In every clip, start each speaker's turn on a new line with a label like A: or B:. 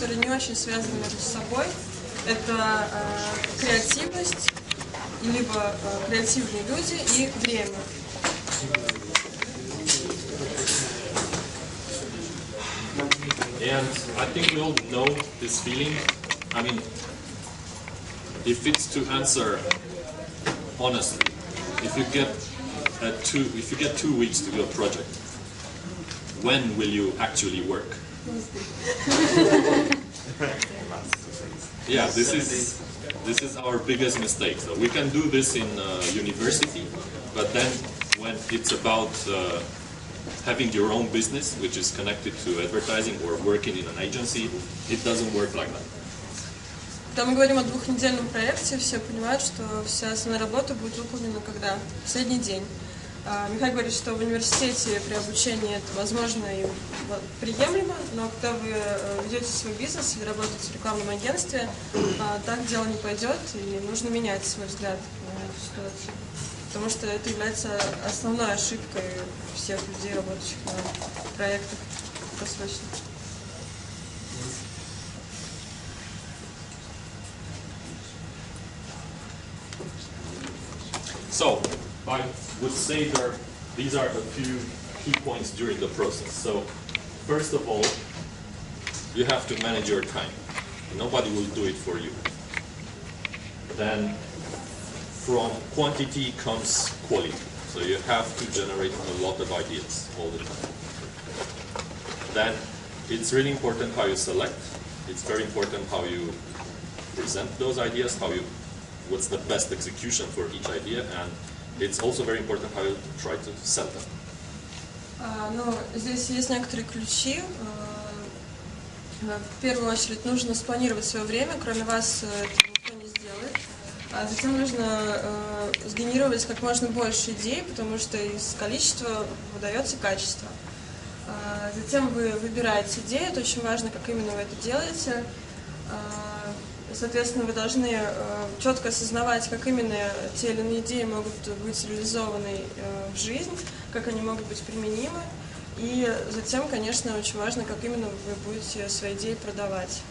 A: которые не очень связаны между собой. Это креативность, либо креативные люди и время.
B: And I think we all know this feeling. I mean, if it's to answer honestly, if you get 2 weeks to do a project, when will you actually work? Yeah, this is our biggest mistake. So we can do this in university, but then when it's about having your own business, which is connected to advertising or working in an agency, it doesn't work like that.
A: Когда мы говорим о двухнедельном проекте, все понимают, что вся основная работа будет выполнена когда? В последний день. Михай говорит, что в университете при обучении это возможно и приемлемо, но когда вы ведете свой бизнес или работаете в рекламном агентстве, так дело не пойдет, и нужно менять свой взгляд на эту ситуацию. Потому что это является основной ошибкой всех людей, работающих на проектах краткосрочных.
B: So, I would say these are a few key points during the process. So, first of all, you have to manage your time. Nobody will do it for you. Then, from quantity comes quality. So you have to generate a lot of ideas all the time. Then, it's really important how you select. It's very important how you present those ideas, what's the best execution for each idea, and it's also very important how you try to sell them.
A: Ну, здесь есть некоторые ключи. В первую очередь нужно спланировать свое время, кроме вас это никто не сделает. А затем нужно сгенерировать как можно больше идей, потому что из количества выдается качество. Затем вы выбираете идею, это очень важно, как именно вы это делаете. Соответственно, вы должны четко осознавать, как именно те или иные идеи могут быть реализованы в жизнь, как они могут быть применимы. И затем, конечно, очень важно, как именно вы будете свои идеи продавать.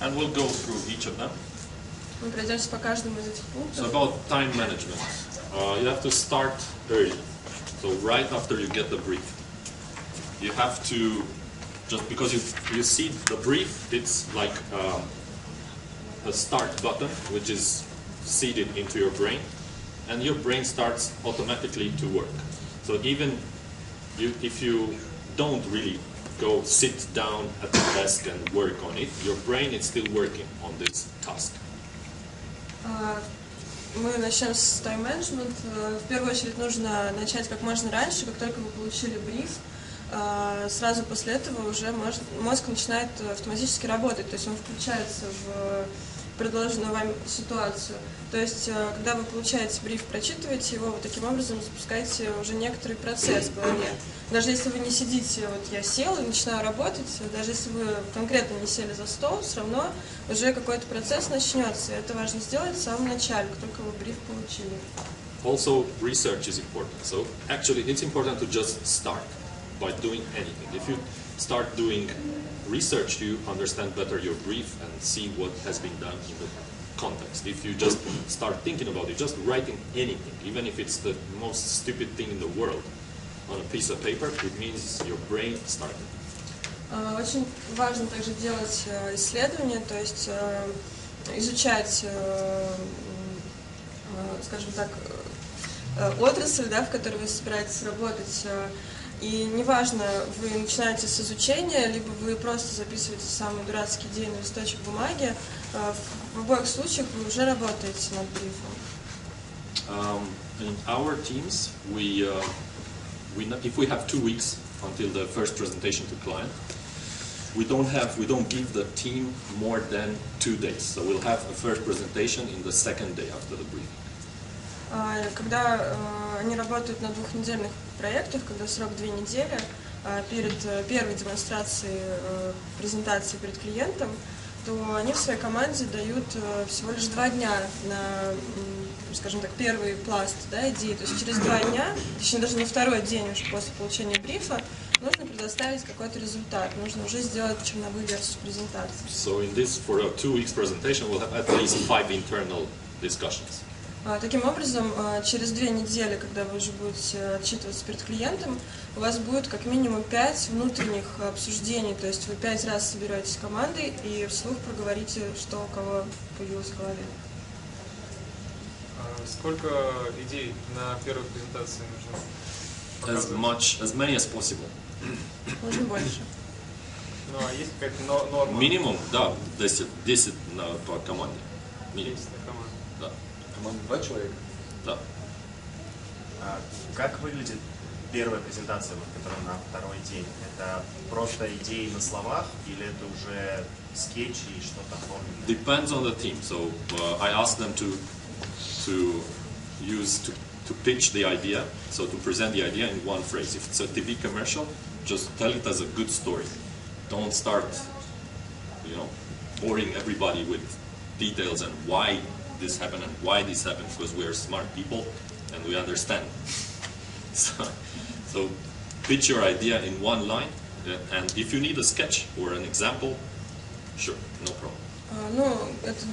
B: And we'll go through each of them.
A: Мы пройдемся по каждому из этих пунктов.
B: So about time management, you have to start early. So right after you get the brief, you have to, just because you see the brief, it's like a start button, which is seeded into your brain, and your brain starts automatically to work. So even if you don't really go sit down at the desk and work on it, your brain is still working on this task.
A: Мы начнем с тайм-менеджмент. В первую очередь нужно начать как можно раньше, как только вы получили бриф. Сразу после этого уже мозг начинает автоматически работать, то есть он включается в предложенную вам ситуацию. То есть, когда вы получаете бриф, прочитываете его, вы таким образом запускаете уже некоторый процесс в голове. Даже если вы не сидите, вот я сел и начинаю работать, даже если вы конкретно не сели за стол, все равно уже какой-то процесс начнется. И это важно сделать в самом начале, как только вы бриф получили.
B: Also, research is important. So actually, it's important to just start by doing anything. If you start doing research, you understand better your brief and see what has been done in the context. If you just start thinking about it, just writing anything, even if it's the most stupid thing in the world, on a piece of paper, it means your brain started.
A: Очень важно также делать исследования, то есть изучать, скажем так, отрасль, да, в которой вы собираетесь работать. И неважно, вы начинаете с изучения, либо вы просто записываете самые дурацкие идеи на листочек бумаги, в обоих случаях вы уже работаете над брифом.
B: In our teams, if we have 2 weeks until the first presentation to client, we don't give the team more than 2 days. So we'll have a first presentation in the second day after the briefing.
A: Когда они работают на двухнедельных проектах, когда срок 2 недели, перед первой демонстрацией презентации перед клиентом, то они в своей команде дают всего лишь 2 дня на, скажем так, первый пласт, да, идеи. То есть через 2 дня, точнее даже на второй день уже после получения брифа, нужно предоставить какой-то результат. Нужно уже сделать черновую версию презентации.
B: So in this, for a 2 weeks presentation, we'll have at least 5 internal discussions.
A: Таким образом, через 2 недели, когда вы уже будете отчитываться перед клиентом, у вас будет как минимум 5 внутренних обсуждений, то есть вы 5 раз собираетесь командой и вслух проговорите, что у кого появилось в голове.
C: Сколько идей на первой презентации нужно показывать?
B: As many as possible.
A: Можно больше.
C: Ну, а есть какая-то норма?
B: Минимум, да, 10 по команде.
C: 10 на команду.
B: Да.
D: Команда 2 человека?
B: Да.
D: Как выглядит первая презентация, которая на второй день? Это просто идеи на словах или это уже скетчи и что-то оформлено?
B: Depends on the team. So I ask them to pitch the idea, so to present the idea in one phrase. If it's a TV commercial, just tell it as a good story. Don't start, boring everybody with details and why this happened and why this happened, because we are smart people and we understand. So pitch your idea in one line, and if you need a sketch or an example, sure, no problem.
A: Это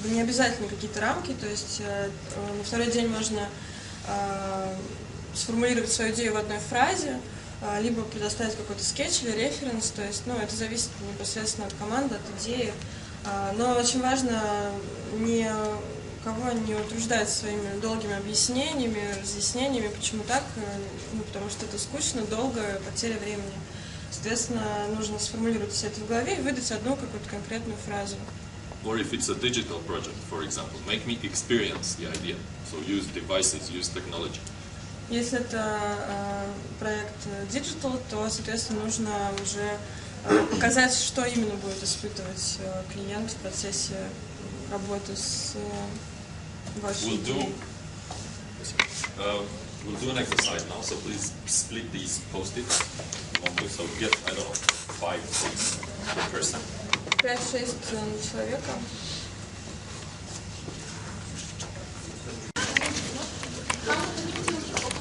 A: не обязательно какие-то рамки, то есть на второй день можно сформулировать свою идею в одной фразе, либо предоставить какой-то скетч или референс, то есть, это зависит непосредственно от команды, от идеи, но очень важно никого не утруждать своими долгими объяснениями, разъяснениями, почему так, потому что это скучно, долго, потеря времени. Соответственно, нужно сформулировать все это в голове и выдать одну какую-то конкретную фразу.
B: Or if it's a digital project, for example, make me experience the idea. So use devices, use technology.
A: Если это проект digital, то, соответственно, нужно уже показать, что именно будет испытывать клиент в процессе работы с вашей идеей.
B: We'll do an exercise now, so please split these post-its. So get, 5, 6 per person.
A: 5-6 на человека.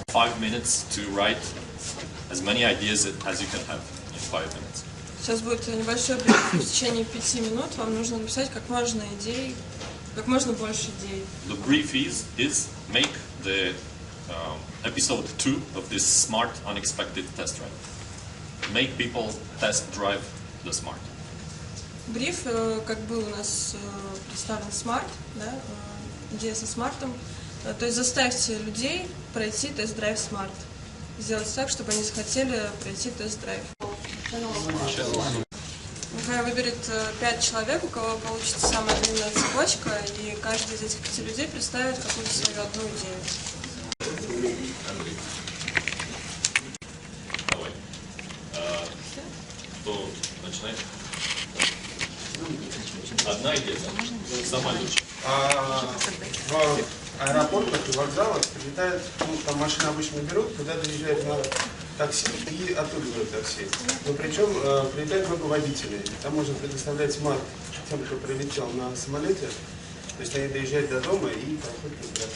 B: Five minutes to write as many ideas as you can have in 5 minutes.
A: Сейчас будет небольшой бриф. В течение 5 минут вам нужно написать как можно больше идей.
B: The brief is make the episode 2 of this smart unexpected test drive. Make people test drive the smart.
A: Бриф, как был у нас представлен смарт, да, идея со смартом, то есть заставьте людей пройти тест-драйв смарт. Сделать так, чтобы они захотели пройти тест-драйв. Михай выберет 5 человек, у кого получится самая длинная цепочка, и каждый из этих 5 людей представит какую-то свою одну идею.
B: Давай. Кто начинает? Одна идея, сама лучше.
E: В аэропортах и вокзалах прилетают, там машины обычно берут, туда доезжают на такси и оттуда берут такси. Но причем прилетает много водителей. Там можно предоставлять смарт тем, кто прилетел на самолете. То есть они доезжают до дома и проходят туда.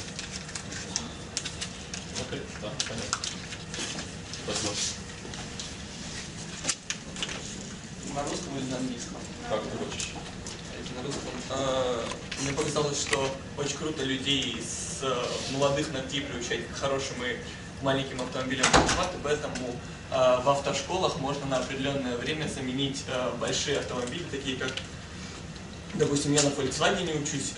B: Окей, да, понятно. Спасибо.
F: На русском или на английском?
B: Как ты хочешь?
F: На русском. Мне показалось, что очень круто людей с молодых ногтей приучать к хорошим и маленьким автомобилям, и поэтому в автошколах можно на определенное время заменить большие автомобили, такие как, допустим, я на Volkswagen учусь,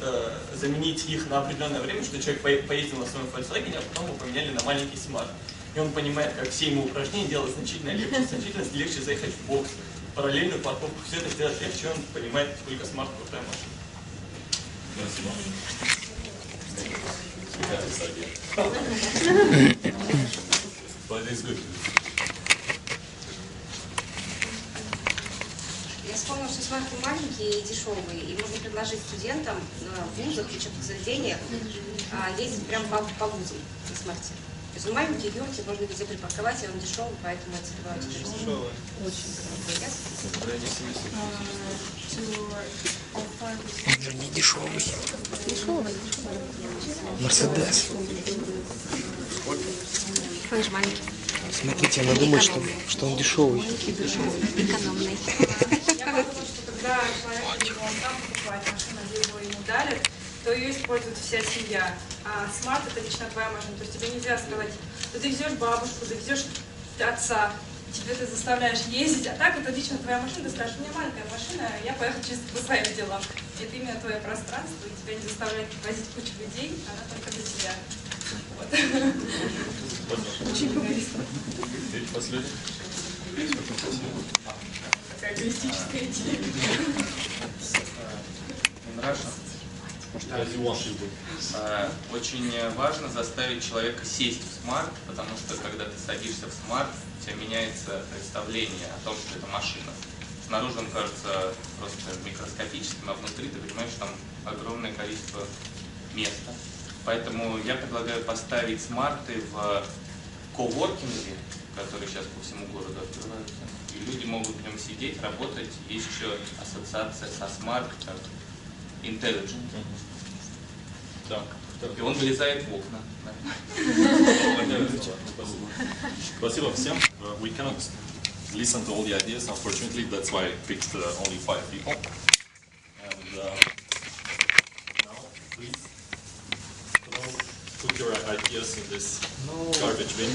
F: заменить их на определенное время, что человек поездил на своем Volkswagen, а потом его поменяли на маленький смарт. И он понимает, как все ему упражнения делать значительно легче заехать в бокс, параллельную парковку, все это сделать легче, он понимает, сколько смарт крутая машина.
B: Спасибо. But it's good.
G: Я вспомнила, что смарты маленькие и дешевые, и можно предложить студентам в вузах, в учебных заведениях ездить прямо по вузам на смарте. То есть он маленький, легкий, можно везде припарковать, и он дешевый, поэтому отсекают. Очень
H: Он же не дешевый. Мерседес.
G: Он же маленький.
H: Смотрите, она думает, что он дешевый.
G: Экономный.
I: Я подумала, что когда человек его сам покупает машину, где его ему дарят, то ее использует вся семья. А смарт — это лично твоя машина. То есть тебе нельзя сказать, что ты везешь бабушку, ты везешь отца, тебе ты заставляешь ездить, а так это лично твоя машина, ты скажешь, у меня маленькая машина, я поехал чисто по своим делам. Это именно твое пространство, и тебя не заставляет возить кучу людей, она только для тебя. Вот. Очень коммунистично.
B: Последний.
I: Такая эгоистическая идея.
F: Нравится? Очень важно заставить человека сесть в смарт, потому что когда ты садишься в смарт, у тебя меняется представление о том, что это машина. Снаружи он кажется просто микроскопическим, а внутри ты понимаешь, что там огромное количество места. Поэтому я предлагаю поставить смарты в коворкинге, которые сейчас по всему городу открываются. И люди могут в нем сидеть, работать. Есть еще ассоциация со смарт, как intelligent.
B: Да.
F: И он вылезает в окна.
B: Спасибо всем. We cannot listen to all the ideas, unfortunately. That's why I picked only 5 people. And now, please put your ideas in this garbage bin.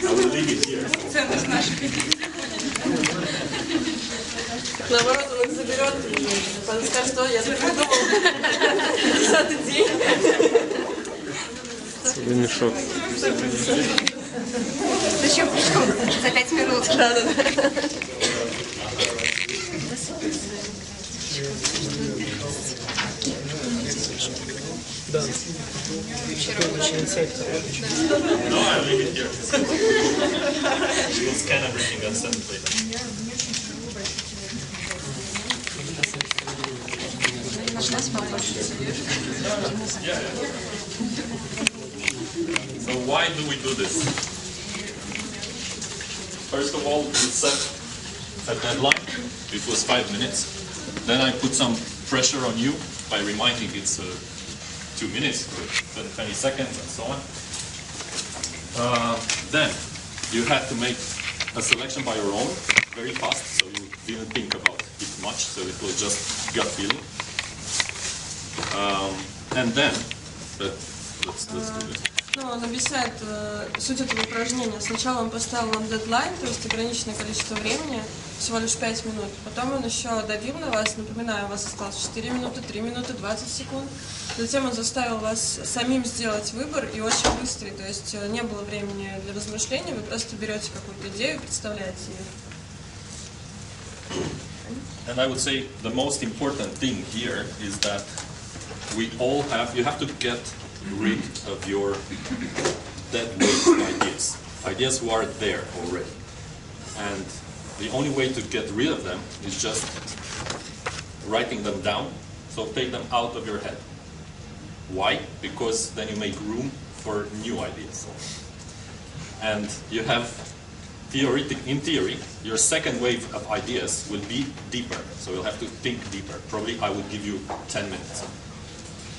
B: I will leave it here.
I: Ценность наших идей.
A: Наоборот, он их заберет, он скажет, что я тут придумал 10-й день.
H: Целый мешок.
G: Зачем пришел? За 5 минут.
A: Да.
H: Да. Очень сайт.
B: No, I'll leave it here. We'll scan everything and send it later. Yeah. So why do we do this? First of all, we set a deadline. It was 5 minutes. Then I put some pressure on you by reminding it's 2 minutes or 20 seconds and so on. Then you had to make a selection by your own, very fast, so you didn't think about it much, so it was just gut feeling. And then, let's do this.
A: Ну, он объясняет суть этого упражнения. Сначала он поставил вам дедлайн, то есть ограниченное количество времени, всего лишь 5 минут. Потом он еще давил на вас, напоминаю, у вас осталось 4 минуты, 3 минуты, 20 секунд. Затем он заставил вас самим сделать выбор и очень быстрый, то есть не было времени для размышлений, вы просто берете какую-то идею и представляете ее.
B: And I would say the most important thing here is that we all have, you have to get rid of your dead weight ideas. Ideas who are there already. And the only way to get rid of them is just writing them down. So take them out of your head. Why? Because then you make room for new ideas. And you have in theory, your second wave of ideas will be deeper. So you'll have to think deeper. Probably I would give you 10 minutes.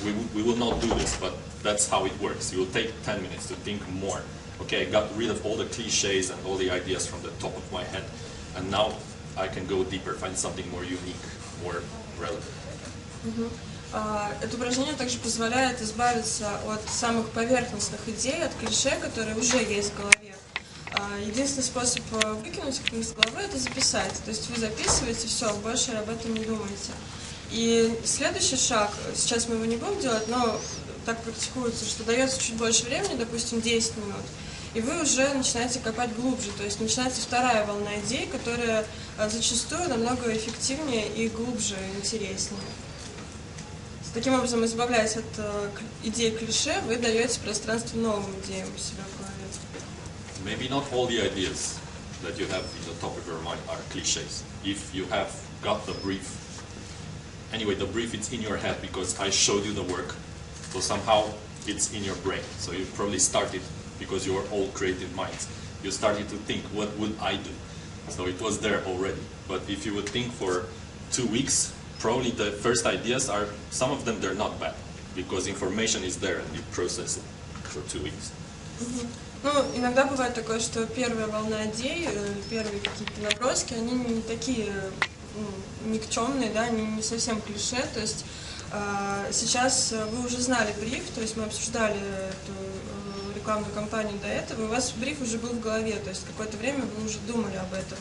B: We will not do this, but that's how it works. You will take 10 minutes to think more. Okay, I got rid of all the cliches and all the ideas from the top of my head. And now I can go deeper, find something more unique, more relevant.
A: Это упражнение также позволяет избавиться от самых поверхностных идей, от клише, которые уже есть в голове. Единственный способ выкинуть их из головы – это записать. То есть вы записываете, все, больше об этом не думаете. И следующий шаг, сейчас мы его не будем делать, но так практикуется, что дается чуть больше времени, допустим, 10 минут, и вы уже начинаете копать глубже, то есть начинается вторая волна идей, которая зачастую намного эффективнее и глубже, и интереснее. Таким образом, избавляясь от идей клише, вы даете пространство новым идеям у себя в голове.
B: Maybe not all the ideas that you have in the top of your mind are cliches. If you have got the brief, anyway, the brief is in your head because I showed you the work, so somehow it's in your brain. So you probably started, because you are all creative minds, you started to think, what would I do? So it was there already. But if you would think for 2 weeks, probably the first ideas are, some of them they're not bad. because information is there and you process it for 2 weeks.
A: Ну, иногда бывает такое, что первая волна идей, первые какие-то наброски, они не такие никчемные, да, они не совсем клише, то есть сейчас вы уже знали бриф, то есть мы обсуждали эту рекламную кампанию до этого, и у вас бриф уже был в голове, то есть какое-то время вы уже думали об этом.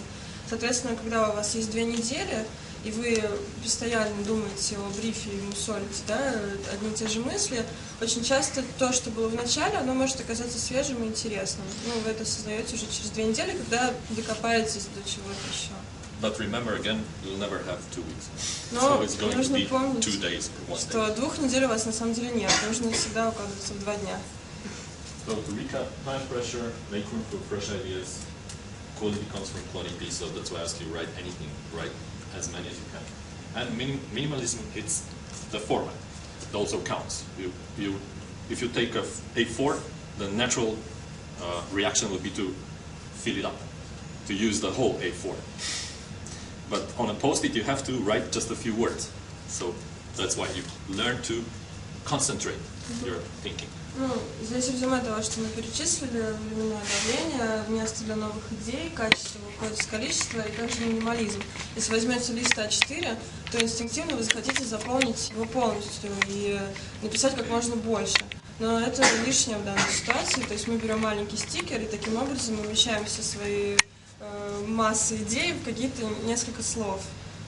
A: Соответственно, когда у вас есть 2 недели, и вы постоянно думаете о брифе и мусолите, да, одни и те же мысли, очень часто то, что было в начале, оно может оказаться свежим и интересным. Ну, вы это осознаете уже через 2 недели, когда докопаетесь до чего-то еще.
B: But remember again, you'll never have 2 weeks.
A: Но
B: So it's going to
A: нужно
B: be
A: помнить,
B: 2 days or 1
A: что
B: day.
A: 2 недель у вас на самом деле нет, нужно всегда укладываться в 2 дня.
B: So to recap, high pressure, make room for fresh ideas. Quality comes from quantity, so that's why I ask you write anything, write as many as you can. And minimalism, it's the format. It also counts. If you take a A4, the natural reaction would be to fill it up, to use the whole A4. But on a post-it, you have to write just a few words. So that's why you learn to concentrate your thinking.
A: Ну, здесь резюме того, что мы перечислили: временное давление, место для новых идей, качество выходит из количества и также минимализм. Если возьмете лист А4, то инстинктивно вы захотите заполнить его полностью и написать как можно больше. Но это лишнее в данной ситуации, то есть мы берем маленький стикер и таким образом умещаем все свои массы идей в какие-то несколько слов,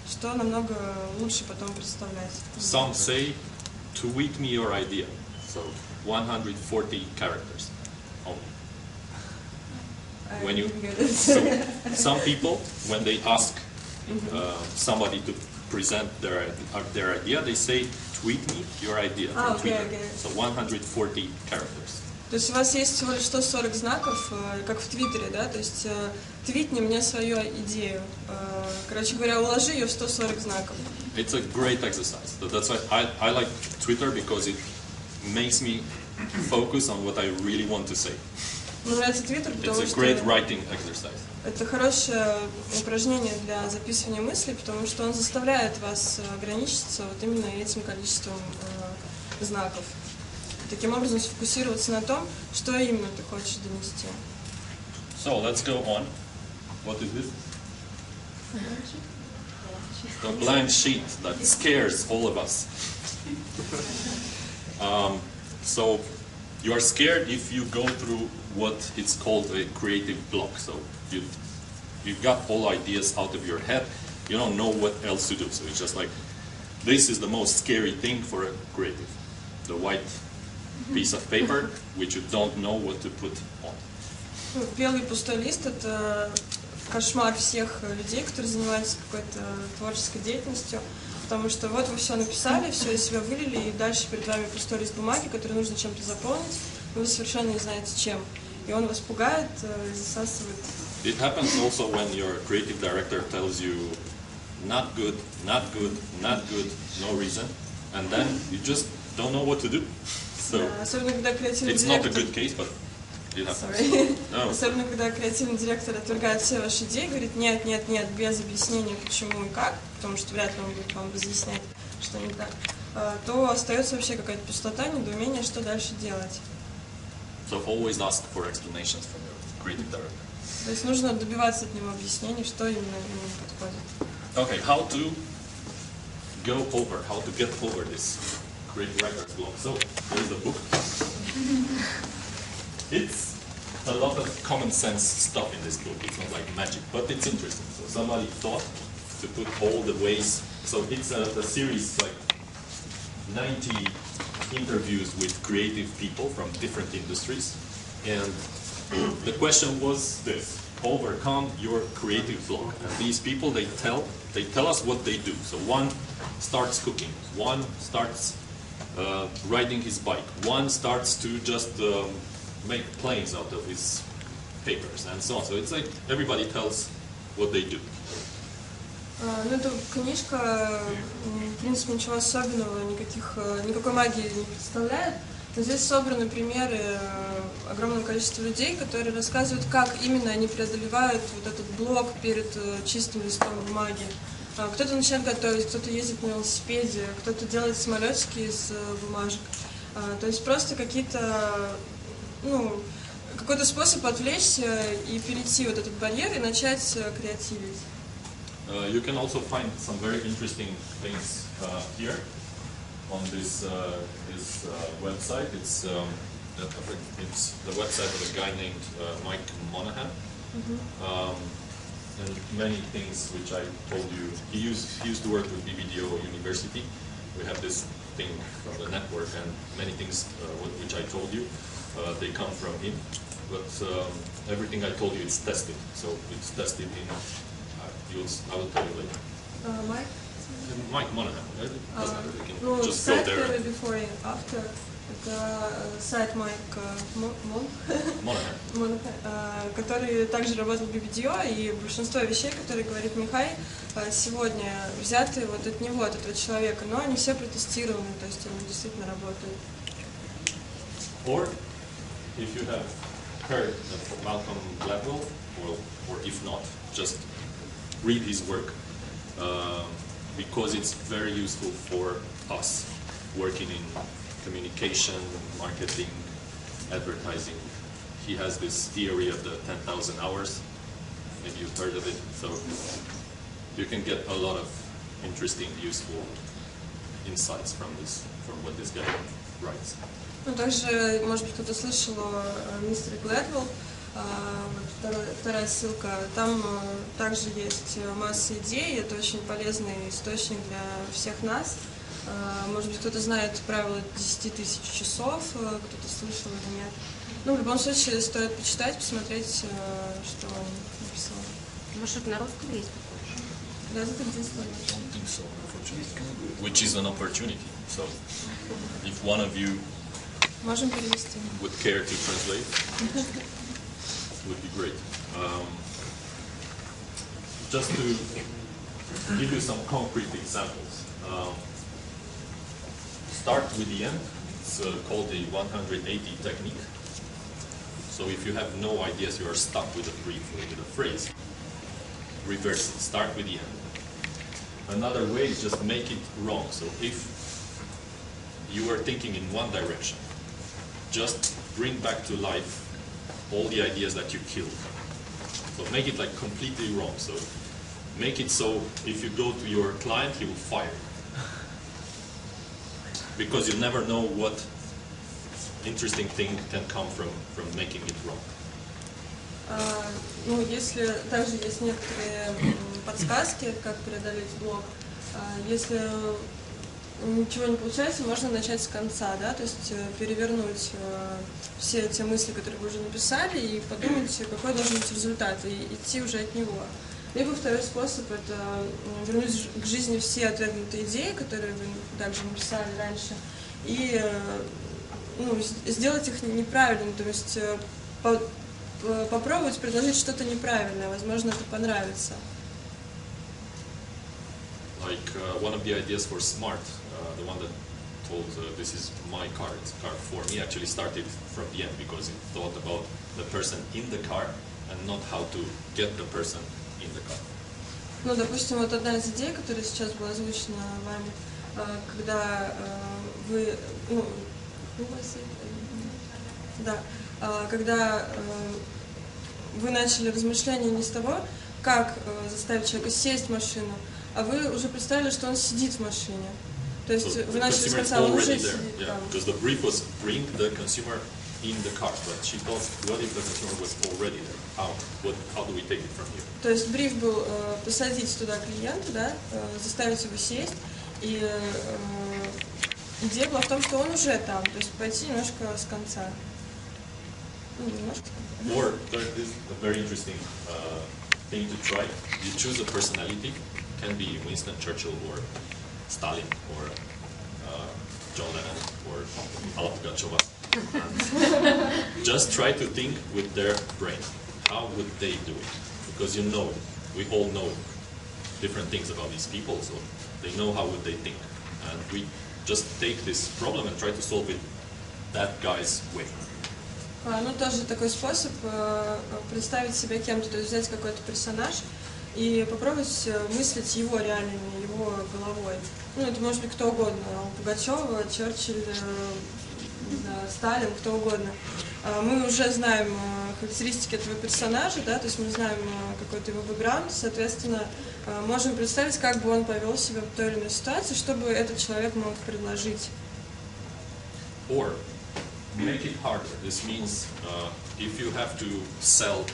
A: что намного лучше потом представлять.
B: Some say, tweet me your idea. So 140 characters only. When you, so some people, when they ask somebody to present their idea, they say, tweet me your idea from Twitter. So 140 characters.
A: То есть у вас есть всего лишь 140 знаков, как в Твиттере, да? То есть твитни мне свою идею. Короче говоря, уложи ее в 140 знаков.
B: It's a great exercise. So that's why I like Twitter, because it makes me focus on what I really want to say.
A: Мне нравится Твиттер, потому
B: It's a
A: что
B: great writing exercise.
A: это хорошее упражнение для записывания мыслей, потому что он заставляет вас ограничиться вот именно этим количеством знаков. Таким образом сфокусироваться на том, что именно ты хочешь донести.
B: So let's go on. What is this? The blank sheet that scares all of us. So you are scared if you go through what is called a creative block. So you've got all ideas out of your head. You don't know what else to do. So it's just like, this is the most scary thing for a creative. The white piece of paper which you don't know what to put on.
A: Белый пустой лист — это кошмар всех людей, которые занимаются какой-то творческой деятельностью, потому что вот вы все написали, все из себя вылили, и дальше перед вами пустой лист бумаги, который нужно чем-то заполнить, но вы совершенно не знаете чем, и он вас пугает и засасывает.
B: It happens also when your creative director tells you not good, not good, not good, no reason, and then you just don't know what to do. So
A: особенно когда креативный
B: it's not a
A: директор...
B: good case, but it happens. No.
A: Особенно когда креативный директор отвергает все ваши идеи, говорит нет, нет, нет, без объяснения почему и как, потому что вряд ли он будет вам разъяснять, что не так, то остается вообще какая-то пустота, недоумение, что дальше делать.
B: So always ask for explanations from your creative director.
A: То есть нужно добиваться от него объяснений, что именно ему подходит.
B: Okay, how to go over, how to get over this creative writer's block. So here's the book. It's a lot of common sense stuff in this book. It's not like magic, but it's interesting. So somebody thought to put all the ways. So it's a series, like 90 interviews with creative people from different industries, and the question was this: overcome your creative block. And these people, they tell us what they do. So one starts cooking, one starts riding his bike, one starts to just make planes out of his papers, and so on. So it's like everybody tells what they do.
A: Ну, эта книжка, в принципе, ничего особенного, никакой магии не представляет. Но здесь собраны примеры огромного количества людей, которые рассказывают, как именно они преодолевают вот этот блок перед чистым листом бумаги. Кто-то начинает готовить, кто-то ездит на велосипеде, кто-то делает самолетики из бумажек. То есть просто какие-то, ну, какой-то способ отвлечься и перейти вот этот барьер и начать креативить.
B: You can also find some very interesting things here on this website. It's the website of a guy named Mike Monahan. And many things which I told you, he used to work with BBDO University. We have this thing from the network, and many things which I told you, they come from him. But everything I told you, it's tested. So it's tested in, I will tell you later.
A: Mike?
B: Mike Monahan.
A: Ну,
B: Just go
A: сайт
B: there.
A: before и after. Это сайт Майк Монахан, который также работал в BBDO, и большинство вещей, которые говорит Михай, сегодня взяты вот от него, от этого человека, но они все протестированы, то есть они действительно работают.
B: Or, if you have heard of Malcolm Gladwell, or if not, just read his work, because it's very useful for us working in communication, marketing, advertising. He has this theory of the 10,000 hours. Maybe you've heard of it. So you can get a lot of interesting, useful insights from what this guy writes.
A: Ну, также, может быть, кто-то слышал о мистере Глэдвелл, вторая ссылка, там также есть масса идей, это очень полезный источник для всех нас. Может быть, кто-то знает правило 10 тысяч часов, кто-то слышал или нет. Ну, в любом случае, стоит почитать, посмотреть, что он написал.
G: Может, на русском есть?
A: Да, это единственное.
B: Which is an opportunity. So, if one of you
A: Можем перевести.
B: would care to translate, would be great. Just to give you some concrete examples. Start with the end. It's called the 180 technique. So if you have no ideas, you are stuck with a brief or with a phrase, reverse it. Start with the end. Another way is just make it wrong. So if you are thinking in one direction, just bring back to life all the ideas that you killed. So make it like completely wrong. So make it so if you go to your client, he will fire you. Because you never know what interesting thing can come from making it wrong.
A: Ну, если также есть некоторые подсказки, как преодолеть блок. Если ничего не получается, можно начать с конца, да, то есть перевернуть все те мысли, которые вы уже написали, и подумать, какой должен быть результат, и идти уже от него. Либо второй способ – это вернуть к жизни все отвергнутые идеи, которые вы также написали раньше, и сделать их неправильными, то есть попробовать предложить что-то неправильное, возможно, это понравится.
B: Like one of the ideas for SMART, the one that told this is my car, it's car for me, actually started from the end because it thought about the person in the car and not how to get the person in the car.
A: Ну, допустим, вот одна из идей, которая сейчас была озвучена вами, когда вы, когда вы начали размышления не с того, как заставить человека сесть в машину, а вы уже представили, что он сидит в машине. То есть вы начали с конца, он уже сидит там.
B: Because the brief was bring the consumer in the car, but she thought, what if the consumer was already there? How do we take it from here?
A: То есть бриф был посадить туда клиента, да, заставить его сесть, и идея была в том, что он уже там, то есть пойти немножко с конца.
B: Or there is a very interesting thing to try. You choose a personality, can be Winston Churchill or Stalin or John Lennon or Alla Pugacheva. Just try to think with their brain. How would they do it? Because you know, we all know different things about these people, so they know how would they think. And we just take this problem and try to solve it that guy's way.
A: Ну, тоже такой способ представить себя кем-то, то есть взять какой-то персонаж и попробовать мыслить его реалиями, его головой. Ну, это может быть кто угодно, Пугачева, Черчилль, не знаю, Сталин, кто угодно. Мы уже знаем характеристики этого персонажа, да, то есть мы знаем какой-то его бэкграунд, соответственно, можем представить, как бы он повел себя в той или иной ситуации, чтобы этот человек мог предложить.
B: Or make it harder. This means if you have to sell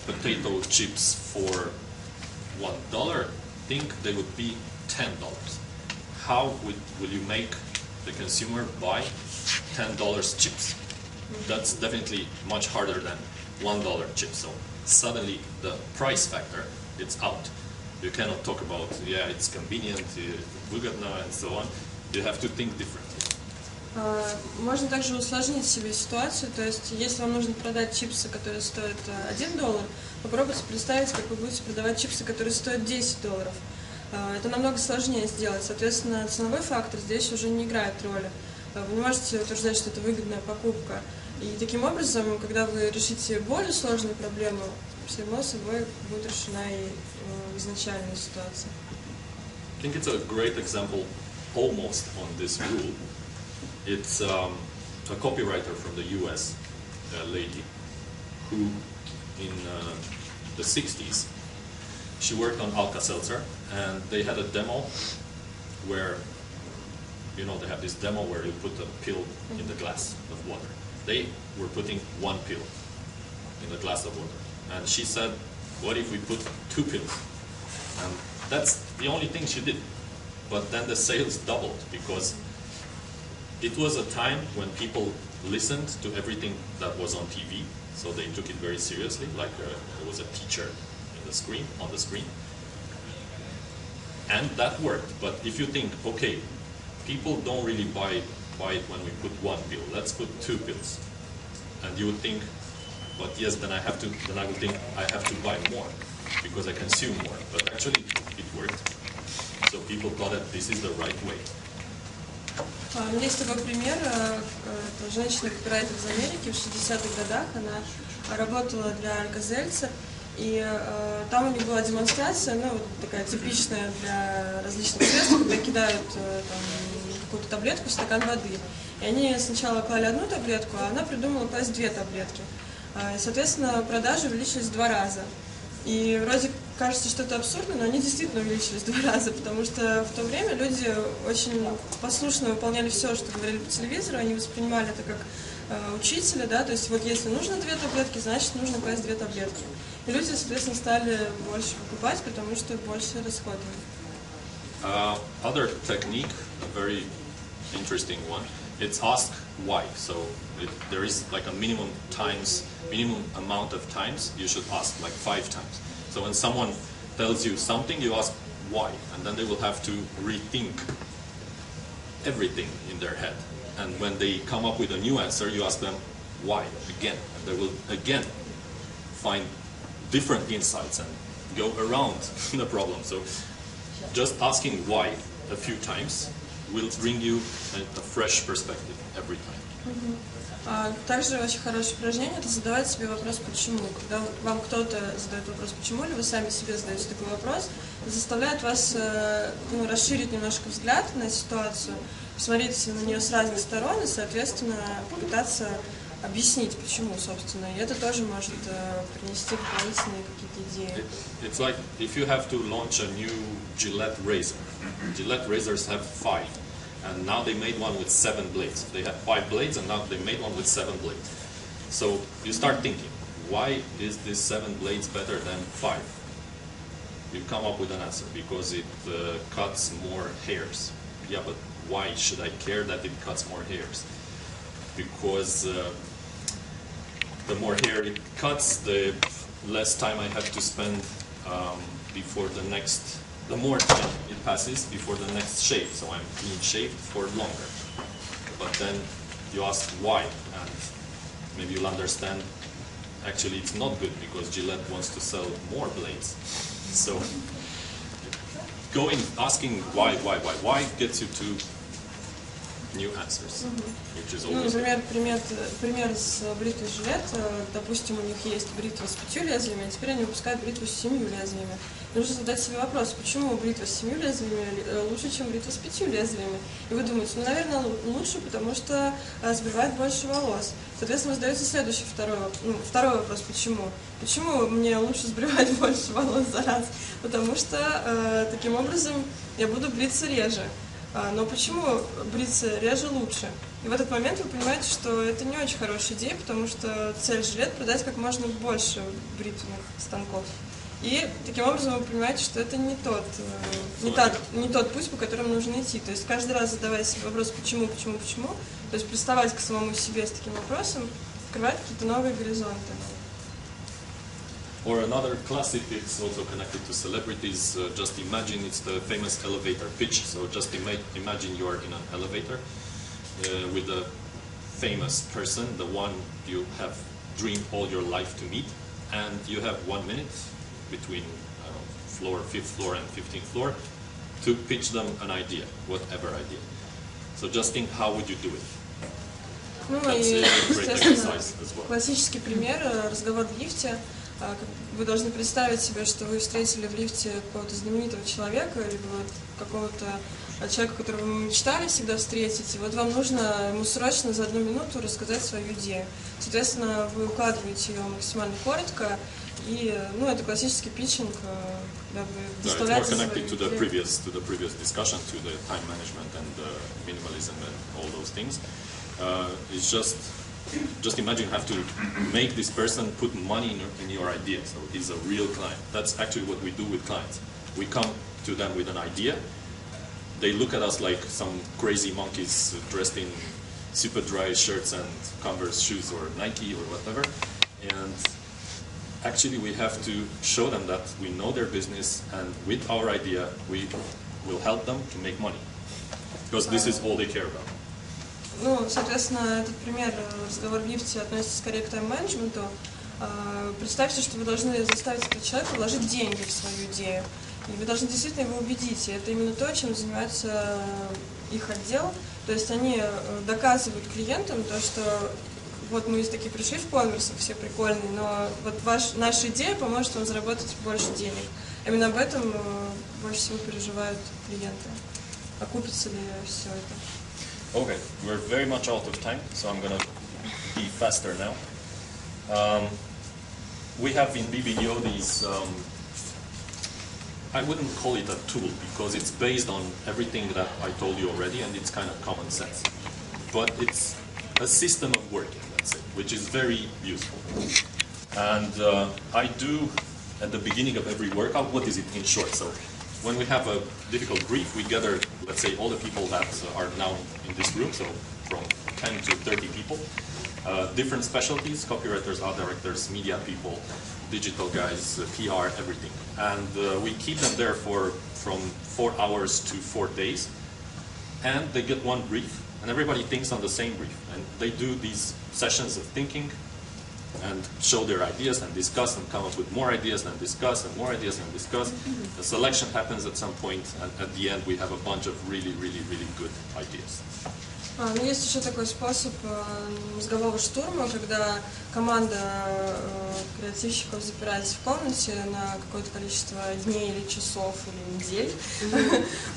B: potato chips for $1, think they would be $10. How will you make the consumer buy $10 chips? That's definitely much harder than $1 chips. So suddenly the price factor, it's out. You cannot talk about, yeah, it's convenient, выгодно, and so on. You have to think differently.
A: Можно также усложнить себе ситуацию, то есть если вам нужно продать чипсы, которые стоят $1, попробуйте представить, как вы будете продавать чипсы, которые стоят $10. Это намного сложнее сделать, соответственно, ценовой фактор здесь уже не играет роли. Вы не можете утверждать, что это выгодная покупка. И таким образом, когда вы решите более сложную проблему, само собой будет решена и изначальная ситуация.
B: I think it's a great example almost on this rule. It's a copywriter from the US, a lady, who in the 60s, she worked on Alka-Seltzer, and they had a demo where, you know, they have this demo where you put a pill in the glass of water. They were putting one pill in the glass of water. And she said, what if we put 2 pills? And that's the only thing she did. But then the sales doubled because it was a time when people listened to everything that was on TV, so they took it very seriously, like there was a teacher on the screen. And that worked. But if you think, okay, people don't really buy it when we put 1 pill, let's put 2 pills. And you would think, but yes, then I would think I have to buy more because I consume more. But actually it worked. So people thought that this is the right way.
A: Есть такой пример, женщина-копирайтер из Америки в 60-х годах, она работала для Alka-Seltzer, и там у них была демонстрация, ну, вот такая типичная для различных средств, когда кидают какую-то таблетку в стакан воды. И они сначала клали 1 таблетку, а она придумала класть 2 таблетки. И, соответственно, продажи увеличились в 2 раза. И вроде кажется, что это абсурдно, но они действительно увеличились в 2 раза, потому что в то время люди очень послушно выполняли все, что говорили по телевизору, они воспринимали это как учителя, да, то есть вот если нужно 2 таблетки, значит нужно класть 2 таблетки. И люди, соответственно, стали больше покупать, потому что больше расходовали.
B: Other technique, a very interesting one, it's ask why. So there is like a minimum amount of times you should ask, like 5 times. So when someone tells you something, you ask why, and then they will have to rethink everything in their head. And when they come up with a new answer, you ask them why again, and they will again find different insights and go around the problem. So just asking why a few times will bring you a fresh perspective every time.
A: Также очень хорошее упражнение – это задавать себе вопрос «почему?». Когда вам кто-то задает вопрос «почему?», или вы сами себе задаете такой вопрос, заставляет вас расширить немножко взгляд на ситуацию, посмотреть на нее с разных сторон и, соответственно, попытаться объяснить, почему, собственно. И это тоже может принести дополнительные какие-то идеи.
B: It's like if you have to launch a new Gillette razor. Gillette razors have 5. And now they made one with 7 blades. They had 5 blades, and now they made one with 7 blades. So you start thinking, why is this 7 blades better than 5? You come up with an answer, because it cuts more hairs. Yeah, but why should I care that it cuts more hairs? Because the more hair it cuts, the less time I have to spend before the next. The more time it passes before the next shave, so I'm clean shaved for longer. But then you ask why, and maybe you'll understand actually it's not good because Gillette wants to sell more blades. So asking why gets you to new answers, which is
A: Ну,
B: always
A: например, пример с бритвой жилет. Допустим, у них есть бритва с 5 лезвиями, а теперь они выпускают бритву с 7 лезвиями. Нужно задать себе вопрос, почему бритва с 7 лезвиями лучше, чем бритва с 5 лезвиями? И вы думаете, ну, наверное, лучше, потому что сбривает больше волос. Соответственно, задается следующий второй вопрос, почему? Почему мне лучше сбривать больше волос за раз? Потому что таким образом я буду бриться реже. Но почему бриться реже лучше? И в этот момент вы понимаете, что это не очень хорошая идея, потому что цель жилет продать как можно больше бритвенных станков. И таким образом вы понимаете, что это не тот путь, по которому нужно идти. То есть каждый раз задавая себе вопрос почему, то есть приставать к самому себе с таким вопросом, открывать какие-то новые горизонты.
B: Or another classic, it's also connected to celebrities. Just imagine it's the famous elevator pitch. So just imagine you are in an elevator with a famous person, the one you have dreamed all your life to meet, and you have 1 minute between floor 5th floor and 15th floor to pitch them an idea, whatever idea. So just think, how would you do it?
A: Ну
B: That's
A: и,
B: a great
A: естественно,
B: exercise as well.
A: классический пример – разговор в лифте. Вы должны представить себе, что вы встретили в лифте какого-то знаменитого человека, либо какого-то человека, которого вы мечтали всегда встретить, и вот вам нужно ему срочно за 1 минуту рассказать свою идею. Соответственно, вы укладываете ее максимально коротко, и, ну, это классический питчинг, когда вы доставляете свою идею.
B: It's more connected to the previous discussion, to the time management and minimalism and all those things. It's just imagine you have to make this person put money in your idea. So he's a real client. That's actually what we do with clients. We come to them with an idea. They look at us like some crazy monkeys dressed in super dry shirts and Converse shoes or Nike or whatever. And actually we have to show them that we know their business, and with our idea we will help them to make money. Because this is all they care about.
A: Ну, соответственно, этот пример, разговор в лифте, относится скорее к тайм-менеджменту. Представьте, что вы должны заставить этого человека вложить деньги в свою идею. И вы должны действительно его убедить. И это именно то, чем занимается их отдел. То есть они доказывают клиентам то, что вот мы такие пришли в конверсах, все прикольные, но вот наша идея поможет вам заработать больше денег. Именно об этом больше всего переживают клиенты. Окупится ли все это?
B: Okay, we're very much out of time, so I'm going to be faster now. We have in BBDO these, I wouldn't call it a tool because it's based on everything that I told you already, and it's kind of common sense. But it's a system of working, let's say, which is very useful. And I do, at the beginning of every workout, what is it in short? So when we have a difficult brief, we gather, let's say, all the people that are now in this room, so from 10 to 30 people, different specialties, copywriters, art directors, media people, digital guys, PR, everything. And we keep them there from 4 hours to 4 days, and they get one brief, and everybody thinks on the same brief. And they do these sessions of thinking, and show their ideas and discuss and come up with more ideas and discuss and more ideas and discuss. The selection happens at some point, and at the end we have a bunch of really, really, really good ideas.
A: Ну, есть еще такой способ мозгового штурма, когда команда креативщиков запирается в комнате на какое-то количество дней или часов или недель.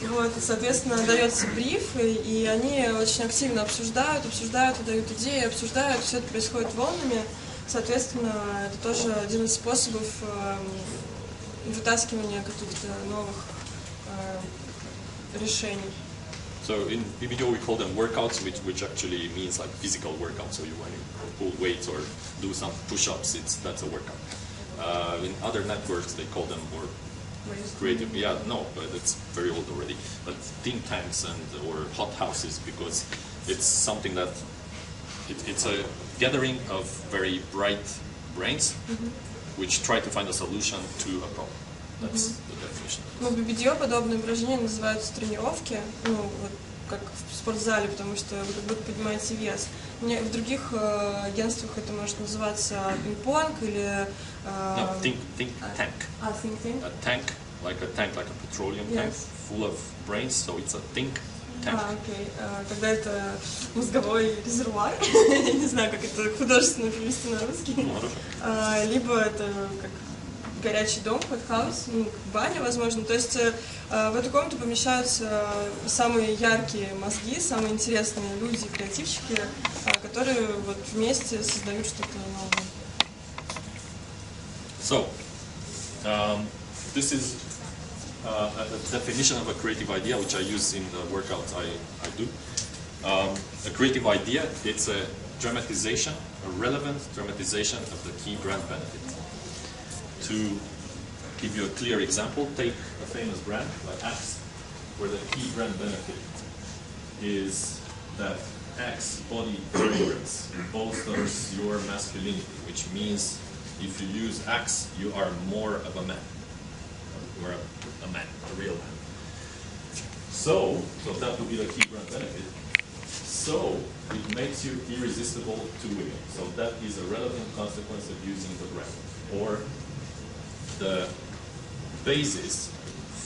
A: Вот, и, соответственно, дается бриф, и они очень активно обсуждают, выдают идеи, обсуждают, все это происходит волнами. Соответственно, это тоже один из способов вытаскивания каких-то новых решений.
B: So in BBDO we call them workouts, which actually means like physical workouts. So when you pull weights or do some push-ups, that's a workout. In other networks they call them more creative. Yeah, no, but it's very old already. But think tanks or hot houses, because it's something that it's a gathering of very bright brains, which try to find a solution to a problem. That's the definition.
A: Ну, в BBDO подобные упражнения называются тренировки, ну, вот как в спортзале, потому что вы как будто поднимаете вес. В других агентствах это может называться пинг-понг или...
B: No, think tank.
A: Think tank?
B: A tank, like a petroleum tank, full of brains, so it's a think
A: Окей. Тогда это мозговой резервуар. Я не знаю, как это художественно перевести на русский. Либо это как горячий дом, хот-хаус, баня, возможно. То есть в эту комнату помещаются самые яркие мозги, самые интересные люди, креативщики, которые вот вместе создают что-то новое.
B: So, this is a definition of a creative idea, which I use in the workouts I do. A creative idea, it's a dramatization, a relevant dramatization of the key brand benefit. To give you a clear example, take a famous brand like Axe, where the key brand benefit is that Axe body fragrance bolsters your masculinity, which means if you use Axe, you are more of a man. You are a man, a real man. So that would be the key brand benefit. So it makes you irresistible to women. So that is a relevant consequence of using the brand, or the basis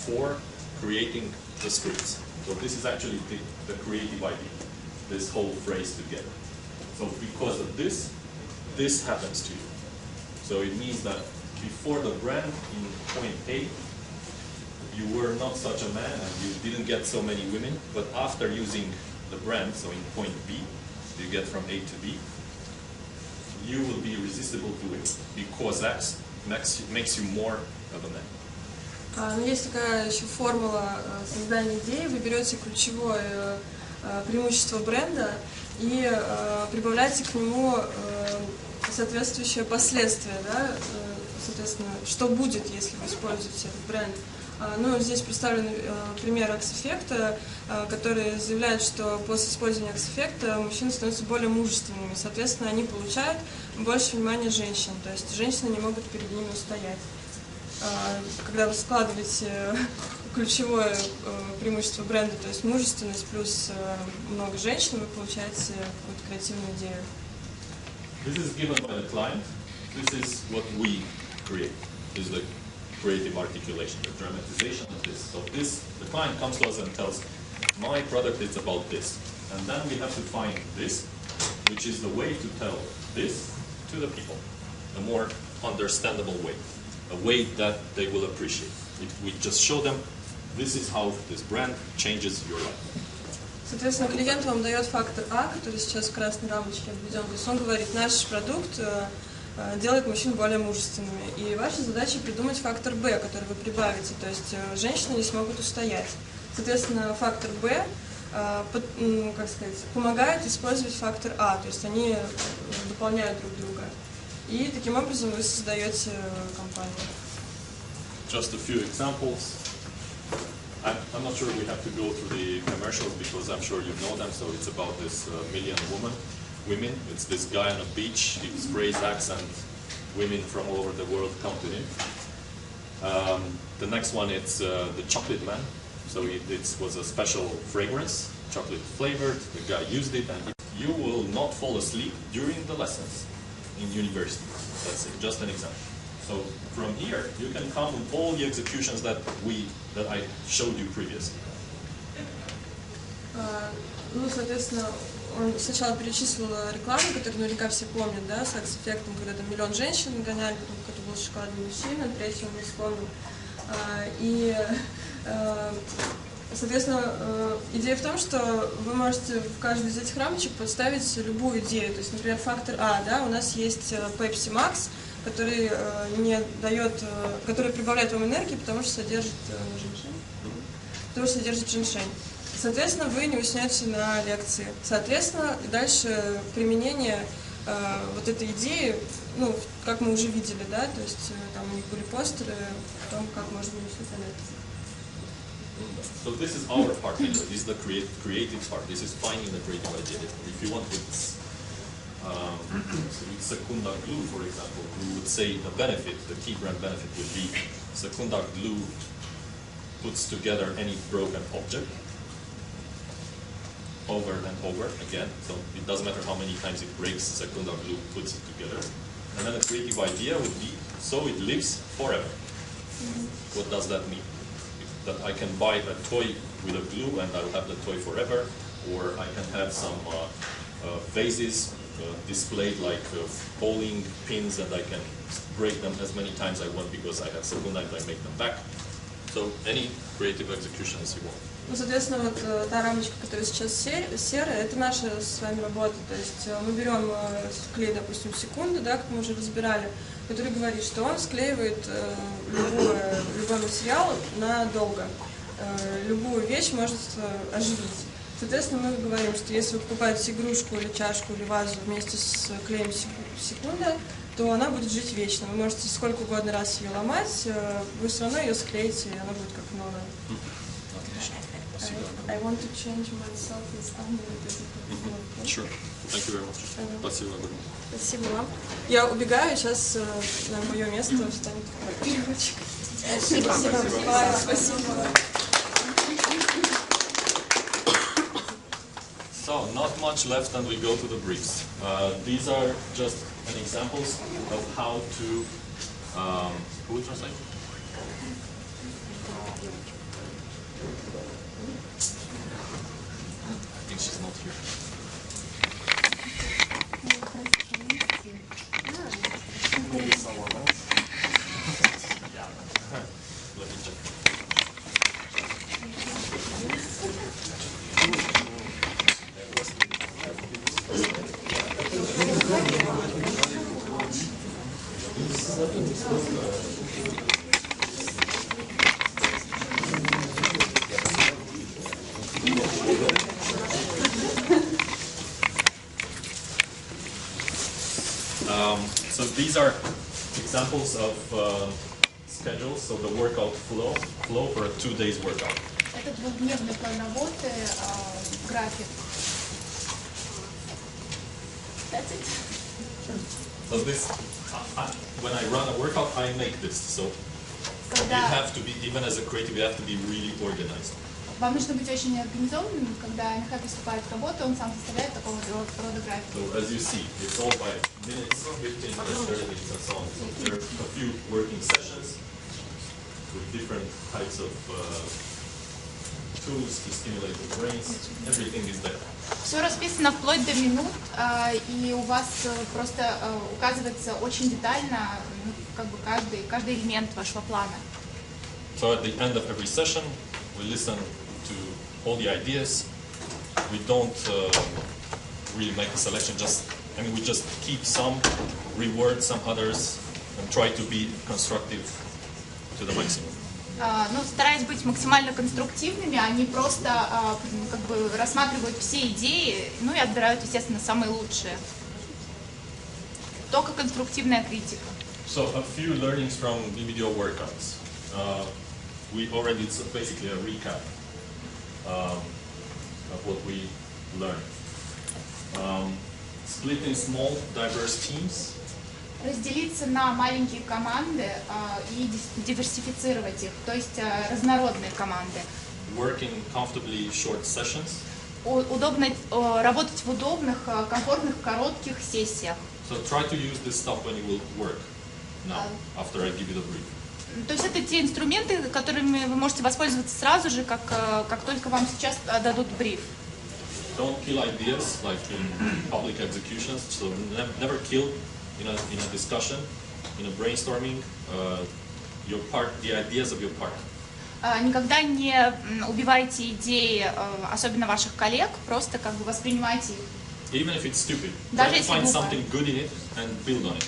B: for creating the scripts. So this is actually the creative idea, this whole phrase together. So because of this happens to you. So it means that before the brand in point A, you were not such a man and you didn't get so many women, but after using the brand, so in point B, you get from A to B, you will be irresistible to women because X makes you more of a man.
A: Но есть такая еще формула создания идеи. Вы берете ключевое преимущество бренда и прибавляете к нему соответствующее последствие, да? Соответственно, что будет, если вы используете этот бренд. Ну, здесь представлен пример Акс-эффекта, который заявляет, что после использования Акс-эффекта мужчины становятся более мужественными. Соответственно, они получают больше внимания женщин, то есть женщины не могут перед ними устоять. Когда вы складываете ключевое преимущество бренда, то есть мужественность плюс много женщин, вы получаете какую-то креативную идею.
B: This is given by the client. This is what we create. This is the creative articulation, the dramatization of this. So the client comes to us and tells, my product is about this. And then we have to find this, which is the way to tell this to the people. A more understandable way. A way that they will appreciate. We just show them, this is how this brand changes your life.
A: Соответственно, клиент вам дает фактор А, который сейчас в красной рамочке обведен. То есть он говорит, наш продукт делает мужчин более мужественными. И ваша задача придумать фактор Б, который вы прибавите. То есть женщины не смогут устоять. Соответственно, фактор Б, как сказать, помогает использовать фактор А. То есть они дополняют друг друга. И таким образом вы создаете компанию.
B: Just a few examples. I'm not sure we have to go through the commercials because I'm sure you know them. So it's about this million women. It's this guy on a beach. He sprays Axe and women from all over the world come to him. The next one, it's the chocolate man. So it was a special fragrance, chocolate flavored. The guy used it, and you will not fall asleep during the lessons in university. That's it, just an example. So from here, you can come with all the executions that I showed you previously.
A: Ну, соответственно, он сначала перечислил рекламу, которую наверняка все помнят, да, с Акс-эффектом, когда там миллион женщин гоняли, потом какой-то был шоколадный мужчина, третий он не вспомнил. И, соответственно, идея в том, что вы можете в каждой из этих рамочек подставить любую идею. То есть, например, фактор А, да, у нас есть Pepsi Max, который не дает, который прибавляет вам энергии, потому что содержит женьшень. Соответственно, вы не уснете на лекции. Соответственно, дальше применение вот этой идеи, ну, как мы уже видели, да, то есть там у них были постеры о том, как можно уснуть на лекции.
B: So this is our part. This is the creative part. This is finding the creative idea. If you want with secondary glue, for example, we would say the benefit, the key brand benefit would be secondary glue puts together any broken object over and over again. So it doesn't matter how many times it breaks, secondary glue puts it together. And then the creative idea would be, so it lives forever. What does that mean? That I can buy a toy with a glue and I'll have the toy forever, or I can have some vases displayed like bowling pins, and I can break them as many times I want because I have secunda and I make them back. So any creative execution as you want.
A: Ну, соответственно, вот та рамочка, которая сейчас серая, это наша с вами работа. То есть мы берем клей, допустим, секунду, да, как мы уже разбирали, который говорит, что он склеивает любой материал надолго. Любую вещь может оживить. Соответственно, мы говорим, что если вы покупаете игрушку или чашку или вазу вместе с клеем секунда, то она будет жить вечно. Вы можете сколько угодно раз ее ломать, вы все равно ее склеите, и она будет как новая. I want to change myself as
B: Sure. Thank you very much. Спасибо.
A: Спасибо вам. Я убегаю, сейчас на мое место встанет переводчик. Спасибо. Спасибо.
B: So, not much left and we go to the briefs. These are just examples of how to, who will translate? I think she's not here. Maybe someone else. Yeah. Let me check. So these are examples of schedules, so the workout flow for a 2 days workout.
J: Это двухдневный план работы, график. That's it.
B: So this, when I run a workout, I make this. So you have to be, even as a creative, you have to be really organized.
J: Вам нужно быть очень организованным, когда Михай приступает к работе, он сам составляет такого рода график.
B: So as you see, it's all by minutes, 15 minutes, 30 minutes, and so on. So there are a few working sessions with different types of tools to stimulate the brains. Everything is there.
J: Все расписано вплоть до минут, и у вас просто указывается очень детально, как бы каждый элемент вашего плана.
B: So at the end of every session, we listen to all the ideas. We don't really make a selection. We just keep some, reward some others, and try to be constructive to the maximum.
J: Ну, стараясь быть максимально конструктивными, они просто как бы рассматривают все идеи, ну и отбирают, естественно, самые лучшие. Только конструктивная критика.
B: So a few learnings from BBDO workouts. We already, it's basically a recap of what we learned. Split in small, diverse teams.
J: Разделиться на маленькие команды и диверсифицировать их, то есть разнородные команды.
B: Working comfortably short sessions.
J: Удобно работать в удобных, комфортных, коротких сессиях.
B: So try to use this stuff when you will work now, after I give you the brief.
J: То есть это те инструменты, которыми вы можете воспользоваться сразу же, как только вам сейчас дадут бриф.
B: Don't kill ideas like in public executions. So never kill in a discussion, in a brainstorming, the ideas of your part.
J: Никогда не убивайте идеи, особенно ваших коллег, просто как бы воспринимайте их.
B: Even if it's stupid,
J: Даже
B: try to
J: если
B: find
J: глупо.
B: something good in it and build on it.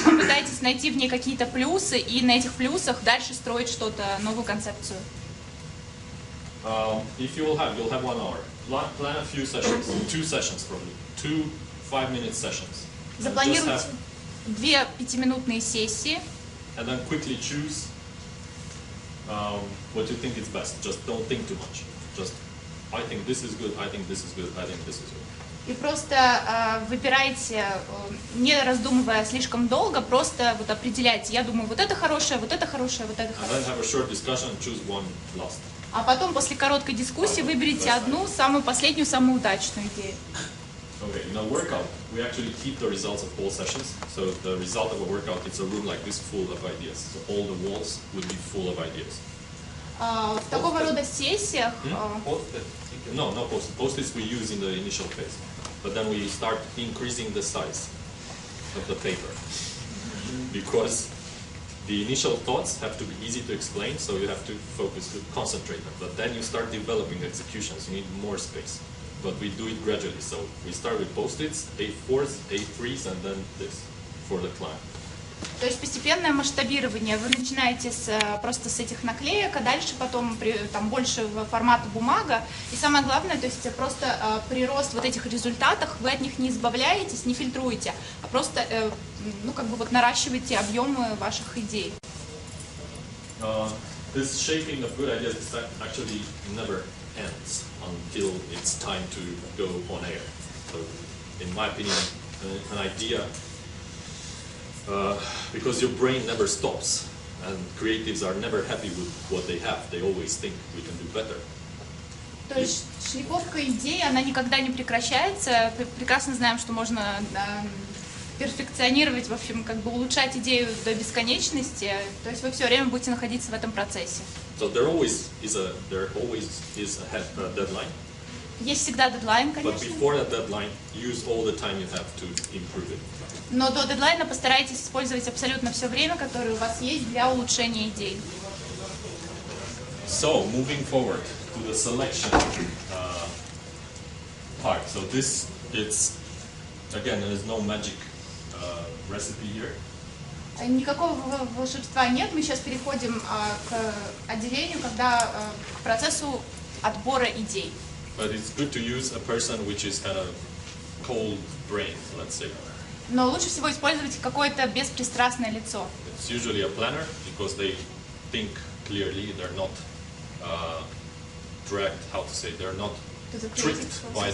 J: Попытайтесь найти в ней какие-то плюсы и на этих плюсах дальше строить что-то, новую концепцию.
B: If you'll have 1 hour. Plan a few sessions, 2 sessions probably, 2 5-minute sessions.
J: Запланируйте 2 5-минутные сессии.
B: And then quickly choose what you think is best. Just don't think too much. Just, I think this is good, I think this is good, I think this is good.
J: И просто выбирайте, не раздумывая слишком долго, просто вот определяйте. Я думаю, вот это хорошее, вот это хорошее, вот это хорошее.
B: And then have a short discussion and choose one last.
J: А потом после короткой дискуссии выберите одну, самую последнюю, самую удачную идею.
B: Okay, in a workout, we actually keep the results of all sessions. So the result of a workout, it's a room like this full of ideas. So all the walls would be full of ideas.
J: В такого рода сессиях...
B: No, no post-it. Post-its we use in the initial phase. But then we start increasing the size of the paper. Because the initial thoughts have to be easy to explain, so you have to focus, to concentrate them. But then you start developing executions, you need more space. But we do it gradually, so we start with post-its, A4s, A3s, and then this for the client.
J: То есть постепенное масштабирование. Вы начинаете просто с этих наклеек, а дальше потом там больше формата бумага. И самое главное, то есть просто прирост вот этих результатов, вы от них не избавляетесь, не фильтруете, а просто ну, как бы вот наращиваете объемы ваших идей.
B: This shaping of good ideas actually never ends until it's time to go on air. So, in my opinion, an idea, because your brain never stops, and creatives are never happy with what they have. They always think we can do better.
J: То есть шлифовка идеи, она никогда не прекращается. Прекрасно знаем, что можно перфекционировать, в общем, как бы улучшать идею до бесконечности. То есть вы все время будете находиться в этом процессе.
B: So there always is a deadline.
J: Есть всегда дедлайн, конечно.
B: But before that deadline, use all the time you have to improve it.
J: Но до дедлайна постарайтесь использовать абсолютно все время, которое у вас есть для улучшения идей.
B: So moving forward to the selection part. So this, it's again, there is no magic recipe here.
J: Никакого волшебства нет. Мы сейчас переходим к отделению, когда к процессу отбора идей.
B: But it's good to use a person which is kind of cold brain, let's say.
J: Но лучше всего использовать какое-то беспристрастное лицо.
B: It's usually a planner because they think clearly. They're not dragged. How to say? They're not tricked by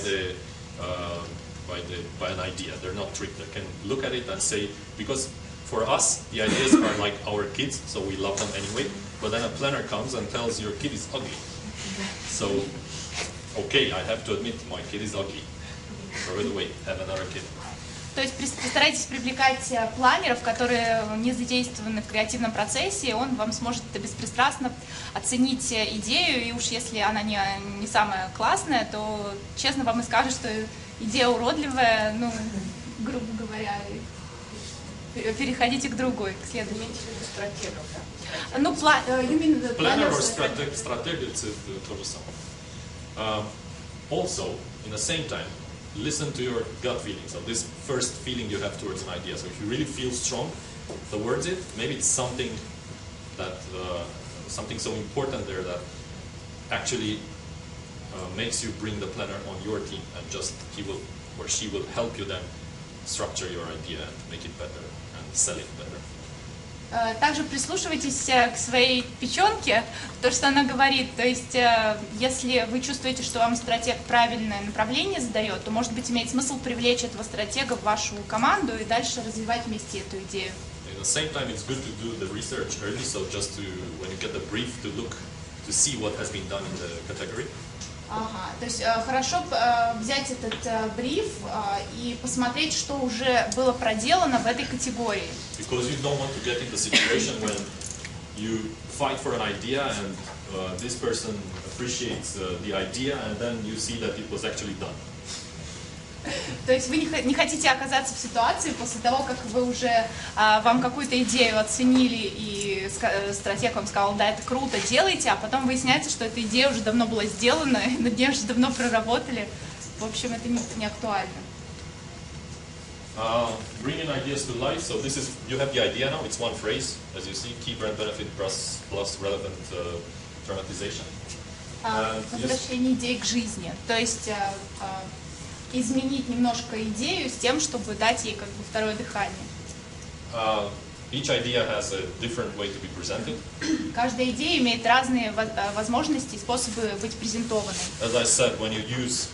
B: an idea. They're not tricked. They can look at it and say, because for us the ideas are like our kids, so we love them anyway. But then a planner comes and tells your kid is ugly. So, okay, I have to admit my kid is ugly. Throw it away. Have another kid.
J: То есть постарайтесь привлекать планеров, которые не задействованы в креативном процессе, и он вам сможет беспристрастно оценить идею, и уж если она не самая классная, то честно вам и скажет, что идея уродливая, ну, грубо говоря, переходите к другой, к следующей. Ну,
B: Planner or strategy, it's то же самое. Also, in the same time, listen to your gut feeling. So this first feeling you have towards an idea. So if you really feel strong towards it, maybe it's something that something so important there that actually makes you bring the planner on your team, and just he will or she will help you then structure your idea and make it better and sell it better.
J: Также прислушивайтесь к своей печенке, то, что она говорит. То есть, если вы чувствуете, что вам стратег правильное направление задает, то, может быть, имеет смысл привлечь этого стратега в вашу команду и дальше развивать вместе эту идею.
B: At the same time, it's good to do the research early, so just to, when you get the brief, to look, to see what has been done in the category.
J: Ага, то есть хорошо взять этот бриф и посмотреть, что уже было проделано в этой категории.
B: Because you don't want to get in the situation when you fight for an idea and this person appreciates the idea and then you see that it was actually done.
J: То есть вы не хотите оказаться в ситуации после того, как вы уже вам какую-то идею оценили и стратег вам сказал, да, это круто, делайте, а потом выясняется, что эта идея уже давно была сделана, над ней уже давно проработали. В общем, это не актуально.
B: Bringing ideas to life. So this is, you have the idea now. It's one phrase, as you see, key brand benefit plus relevant dramatization.
J: Возвращение идей к жизни. То есть изменить немножко идею с тем, чтобы дать ей как бы второе дыхание.
B: Each idea has a different way to be presented.
J: Каждая идея имеет разные возможности и способы быть презентованной.
B: As I said, when you use,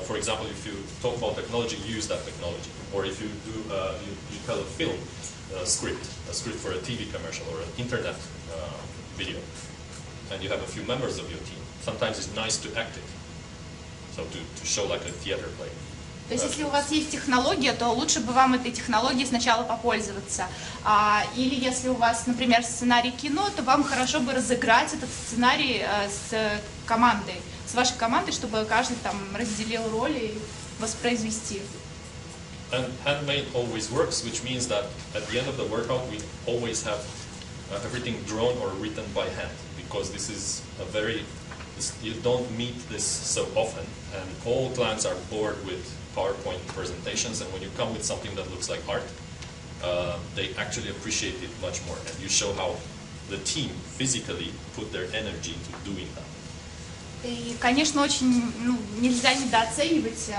B: for example, if you talk about technology, use that technology. Or if you do, you tell a film script, a script for a TV commercial or an internet video, and you have a few members of your team. Sometimes it's nice to act it. So to show like a theater play.
J: То есть, если у вас есть технология, то лучше бы вам этой технологией сначала попользоваться. Или если у вас, например, сценарий кино, то вам хорошо бы разыграть этот сценарий с командой, с вашей командой, чтобы каждый там разделил роли и воспроизвести.
B: And handmade always works, which means that at the end of the workout we always have everything drawn or written by hand, because this is a very, you don't meet this so often, and all clients are bored with PowerPoint presentations, and when you come with something that looks like art, they actually appreciate it much more, and you show how the team physically put their energy into doing that.
J: И, конечно, очень нельзя недооценивать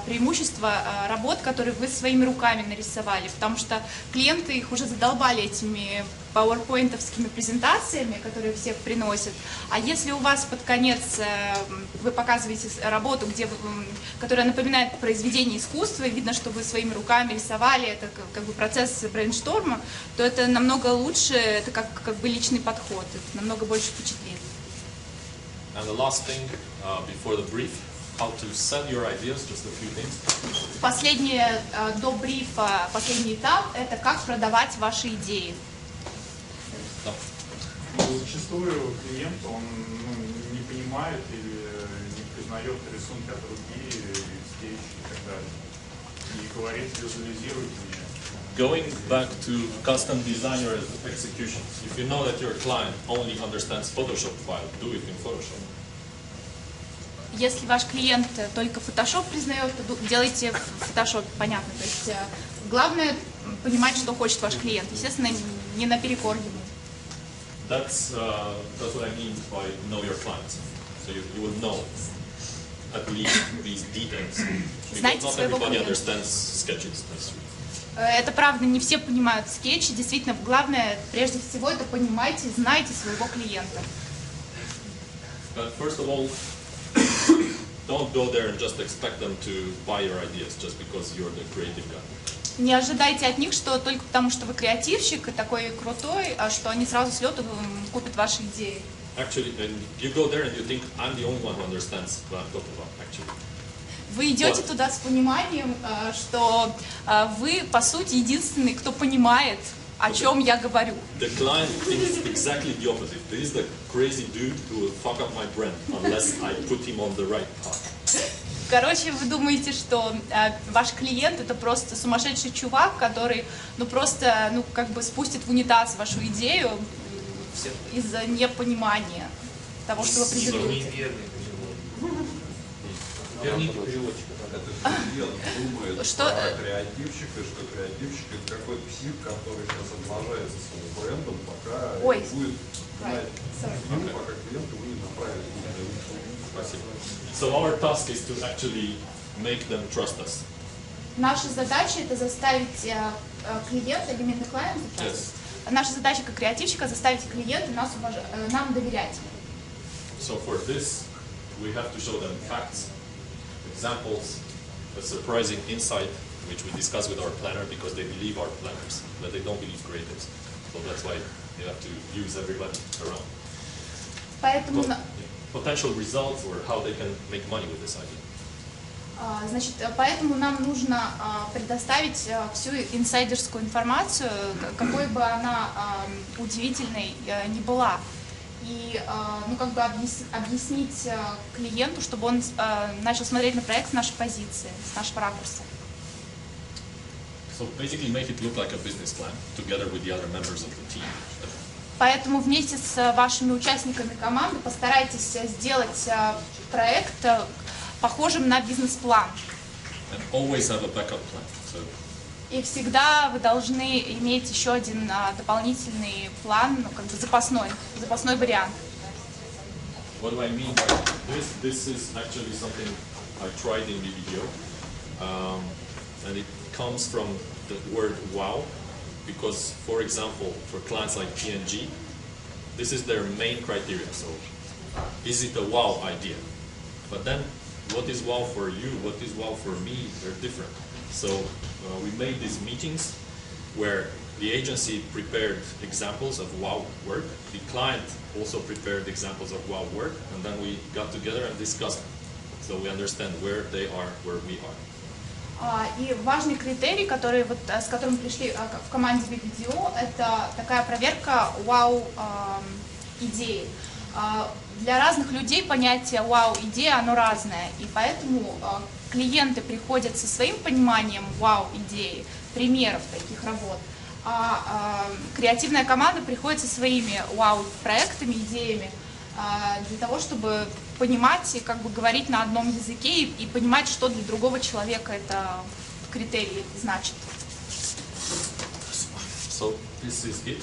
J: преимущества работ, которые вы своими руками нарисовали, потому что клиенты их уже задолбали этими пауэрпоинтовскими презентациями, которые все приносят. А если у вас под конец вы показываете работу, которая напоминает произведение искусства, и видно, что вы своими руками рисовали, это как бы процесс брейншторма, то это намного лучше, это как бы личный подход, это намного больше впечатляет.
B: And the last thing before the brief, how to sell your ideas, just a few things.
J: Последнее до брифа, последний этап – это как продавать ваши идеи.
K: Зачастую клиент, он не понимает или не признает рисунки от руки, скетч и так далее. И говорит, визуализируйте меня.
B: Going back to custom designer execution. If you know that your client only understands Photoshop file, do it in Photoshop.
J: Если ваш клиент только Photoshop признает, то делайте в Photoshop, понятно. То есть главное понимать, что хочет ваш клиент. Естественно, не наперекор ему.
B: That's what I mean by know your clients. So you would know at least these details. Because not everybody understands sketches.
J: Это правда, не все понимают скетчи. Действительно, главное, прежде всего, это понимайте, знайте своего клиента.
B: But first of all, don't go there and just expect them to buy your ideas just because you're the creative guy.
J: Не ожидайте от них, что только потому, что вы креативщик и такой крутой, а что они сразу с лету купят ваши идеи.
B: Actually, you go there and you think I'm the only one who understands what I'm talking about. Actually.
J: Вы идете туда с пониманием, что вы, по сути, единственный, кто понимает, о чем я говорю.
B: The client thinks exactly the opposite. This is the crazy dude who will fuck up my brand unless I put him on the right path.
J: Короче, вы думаете, что ваш клиент это просто сумасшедший чувак, который, просто, как бы спустит в унитаз вашу идею из-за непонимания того, что вы презентуете.
L: Верните переводчика, когда ты думает про креативщика, что креативщик это какой-то псих, который сейчас облажается своим брендом, пока будет знать, пока клиент его не направит.
B: Спасибо. So our task is to actually make them trust us.
J: Наша задача это заставить клиента, элементы клиента, наша задача как креативщика заставить клиента нам доверять.
B: So for this, we have to show them facts, examples, a surprising insight, which we discuss with our planner because they believe our planners, but they don't believe creatives. So that's why you have to use everybody around.
J: Поэтому
B: Potential results or how they can make money with this idea.
J: Значит, поэтому нам нужно предоставить всю инсайдерскую информацию, какой бы она удивительной ни была, и как бы объяснить клиенту, чтобы он начал смотреть на проект с нашей позиции, с нашего ракурса.
B: So basically make it look like a business plan together with the other members of the team.
J: Поэтому вместе с вашими участниками команды постарайтесь сделать проект похожим на бизнес-план.
B: And always have a backup plan. So
J: и всегда вы должны иметь еще один дополнительный план, как бы запасной вариант.
B: What do I mean by this? This is actually something I tried in BBDO, and it comes from the word wow, because, for example, for clients like P&G, this is their main criteria. So, is it a wow idea? But then, what is wow for you? What is wow for me? They're different. So, we made these meetings where the agency prepared examples of wow work. The client also prepared examples of wow work, and then we got together and discussed them. So we understand where they are, where we are.
J: И важный критерий, который вот, с которым пришли в команде BBDO, это такая проверка вау-идеи. Для разных людей понятие вау-идея, оно разное, и поэтому клиенты приходят со своим пониманием вау-идеи, примеров таких работ, а креативная команда приходит со своими вау-проектами, идеями, для того, чтобы понимать и как бы говорить на одном языке и понимать, что для другого человека это критерий значит.
B: So this is it.